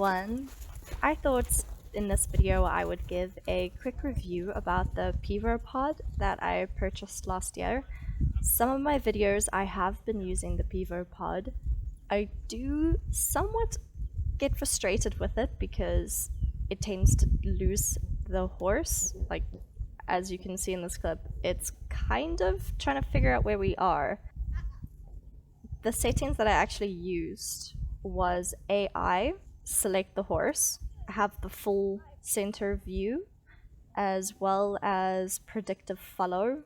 everyone! I thought in this video I would give a quick review about the Pivo Pod that I purchased last year. Some of my videos I have been using the Pivo Pod. I do somewhat get frustrated with it because it tends to lose the horse. Like, as you can see in this clip, it's kind of trying to figure out where we are. The settings that I actually used was AI, select the horse, have the full center view, as well as predictive follow.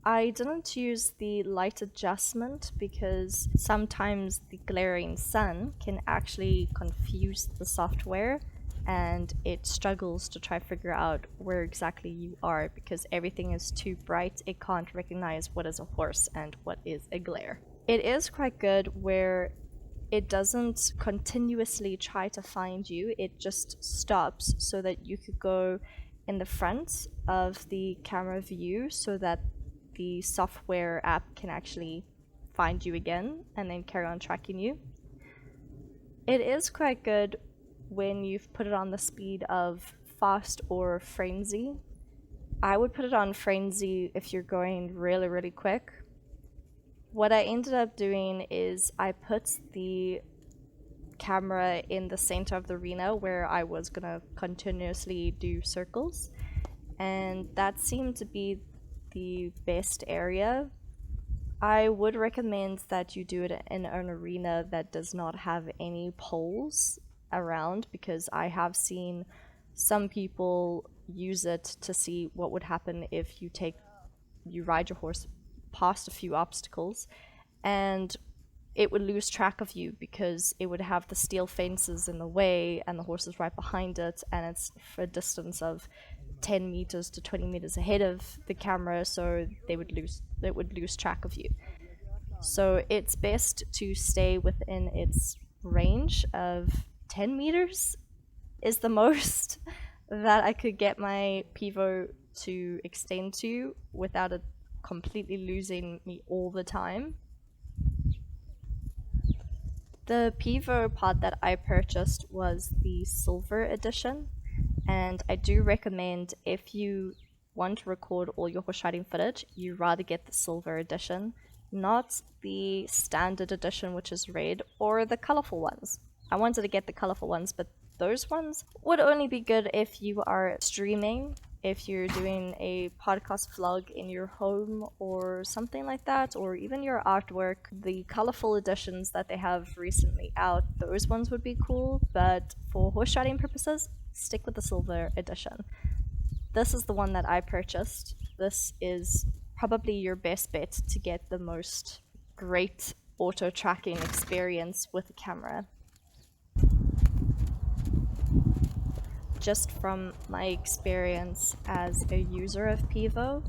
I didn't use the light adjustment because sometimes the glaring sun can actually confuse the software and it struggles to try to figure out where exactly you are because everything is too bright. It can't recognize what is a horse and what is a glare. It is quite good where it doesn't continuously try to find you, it just stops so that you could go in the front of the camera view so that the software app can actually find you again and then carry on tracking you. It is quite good when you've put it on the speed of fast or frenzy. I would put it on frenzy if you're going really quick. What I ended up doing is I put the camera in the center of the arena where I was gonna continuously do circles, and that seemed to be the best area. I would recommend that you do it in an arena that does not have any poles around, because I have seen some people use it to see what would happen if you ride your horse past a few obstacles and it would lose track of you because it would have the steel fences in the way and the horse is right behind it, and it's for a distance of 10 meters to 20 meters ahead of the camera, so it would lose track of you. So it's best to stay within its range of 10 meters is the most that I could get my Pivo to extend to without it completely losing me all the time. The Pivo pod that I purchased was the silver edition, and I do recommend, if you want to record all your horse riding footage, you rather get the silver edition, not the standard edition which is red, or the colorful ones. I wanted to get the colorful ones, but those ones would only be good if you are streaming, if you're doing a podcast vlog in your home or something like that, or even your artwork. The colorful editions that they have recently out, those ones would be cool, but for horse riding purposes, stick with the silver edition. This is the one that I purchased. This is probably your best bet to get the most great auto tracking experience with the camera. Just from my experience as a user of Pivo,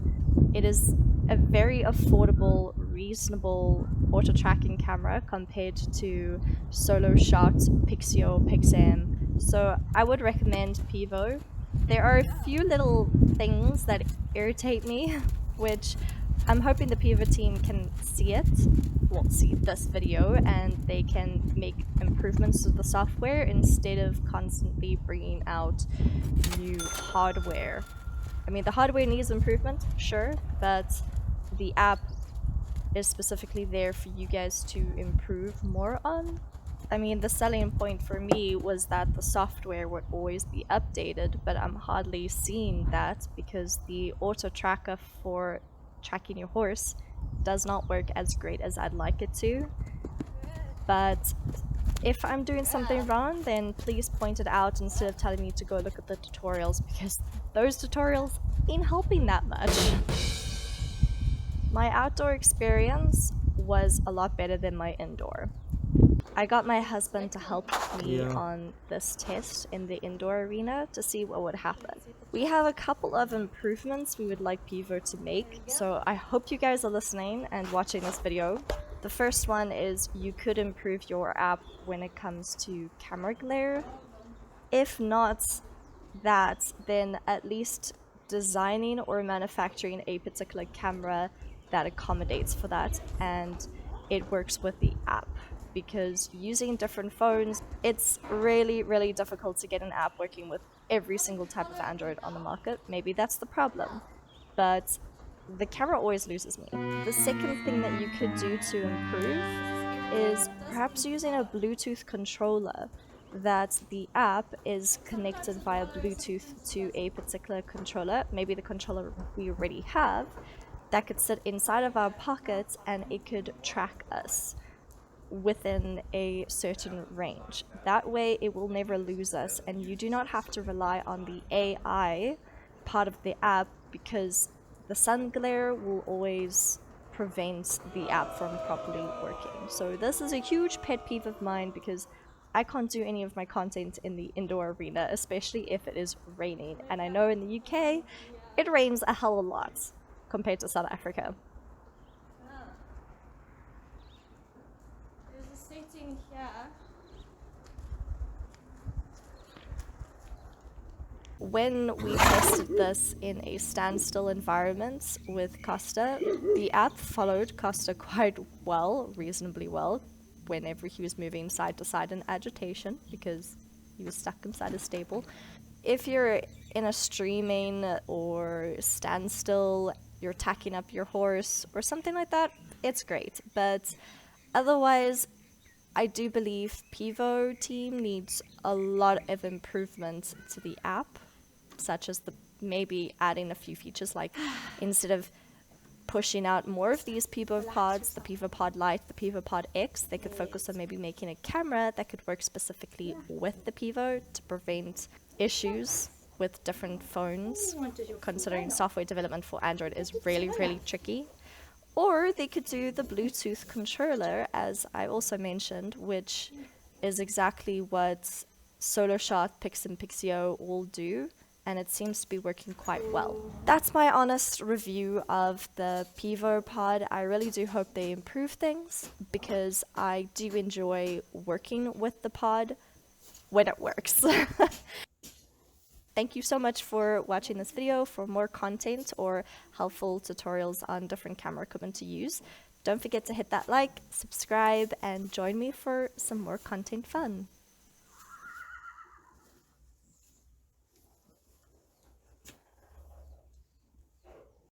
it is a very affordable, reasonable auto tracking camera compared to Solo Shot, Pixio, Pixam. So I would recommend Pivo. There are a few little things that irritate me, which I'm hoping the Pivo team can see this video, and they can make improvements to the software instead of constantly bringing out new hardware. I mean, the hardware needs improvement, sure, but the app is specifically there for you guys to improve more on. I mean, the selling point for me was that the software would always be updated, but I'm hardly seeing that because the auto tracker for tracking your horse does not work as great as I'd like it to. But if I'm doing something wrong, then please point it out instead of telling me to go look at the tutorials, because those tutorials ain't helping that much. My outdoor experience was a lot better than my indoor. I got my husband to help me on this test in the indoor arena to see what would happen. We have a couple of improvements we would like Pivo to make, so I hope you guys are listening and watching this video. The first one is you could improve your app when it comes to camera glare. If not that, then at least designing or manufacturing a particular camera that accommodates for that and it works with the app. because using different phones, it's really, really difficult to get an app working with every single type of Android on the market. Maybe that's the problem, but the camera always loses me. The second thing that you could do to improve is perhaps using a Bluetooth controller, that the app is connected via Bluetooth to a particular controller, maybe the controller we already have, that could sit inside of our pockets and it could track us within a certain range. That way it will never lose us and you do not have to rely on the AI part of the app, because the sun glare will always prevent the app from properly working. So this is a huge pet peeve of mine because I can't do any of my content in the indoor arena, especially if it is raining. And I know in the UK, it rains a hell of a lot compared to South Africa. There's a setting here. When we tested this in a standstill environment with Costa, the app followed Costa quite well, reasonably well, whenever he was moving side to side in agitation, because he was stuck inside a stable. If you're in a streaming or standstill, you're tacking up your horse or something like that, it's great. But otherwise, I do believe Pivo Team needs a lot of improvements to the app, such as maybe adding a few features, like instead of pushing out more of these Pivo pods, the Pivo Pod Lite, the Pivo Pod X, they could focus on maybe making a camera that could work specifically with the Pivo to prevent issues with different phones, considering software development for Android is really, really tricky. Or they could do the Bluetooth controller, as I also mentioned, which is exactly what SoloShot, Pix, and Pixio all do, and it seems to be working quite well. That's my honest review of the Pivo Pod. I really do hope they improve things, because I do enjoy working with the pod when it works. Thank you so much for watching this video. For more content or helpful tutorials on different camera equipment to use, don't forget to hit that like, subscribe, and join me for some more content fun.